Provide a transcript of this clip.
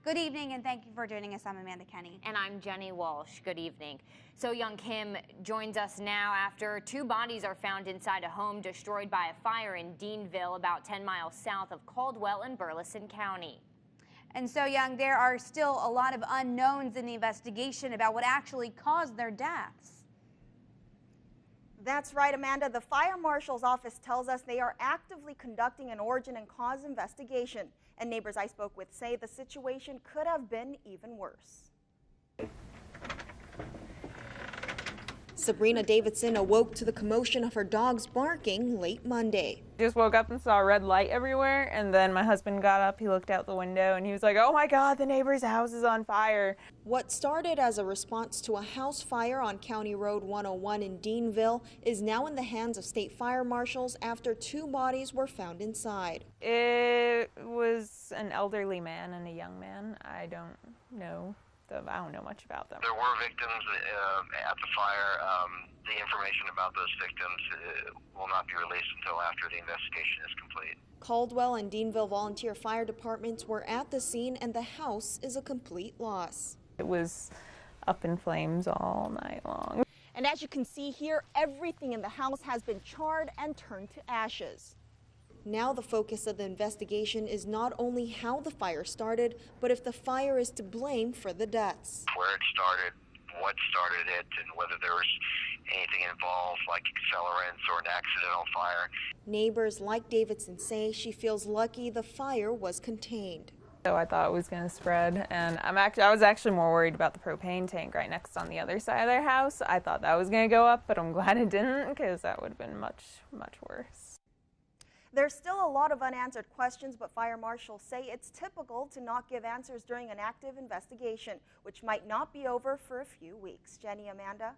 Good evening, and thank you for joining us. I'm Amanda Kenny. And I'm Jenny Walsh. Good evening. So Young Kim joins us now after 2 bodies are found inside a home destroyed by a fire in Deanville, about 10 miles south of Caldwell in Burleson County. And so, Young, there are still a lot of unknowns in the investigation about what actually caused their deaths. That's right, Amanda. The fire marshal's office tells us they are actively conducting an origin and cause investigation. And neighbors I spoke with say the situation could have been even worse. Sabrina Davidson awoke to the commotion of her dogs barking late Monday. Just woke up and saw a red light everywhere, and then my husband got up, he looked out the window, and he was like, "Oh my God, the neighbor's house is on fire." What started as a response to a house fire on County Road 101 in Deanville is now in the hands of state fire marshals after 2 bodies were found inside. It was an elderly man and a young man. I don't know much about them. There were victims at the fire. The information about those victims will not be released until after the investigation is complete. Caldwell and Deanville volunteer fire departments were at the scene, and the house is a complete loss. It was up in flames all night long. And as you can see here, everything in the house has been charred and turned to ashes. Now the focus of the investigation is not only how the fire started, but if the fire is to blame for the deaths. Where it started, what started it, and whether there was anything involved like accelerants or an accidental fire. Neighbors like Davidson say she feels lucky the fire was contained. So I thought it was going to spread, and I was actually more worried about the propane tank right next on the other side of their house. I thought that was going to go up, but I'm glad it didn't, because that would have been much, much worse. There's still a lot of unanswered questions, but fire marshals say it's typical to not give answers during an active investigation, which might not be over for a few weeks. Jenny, Amanda?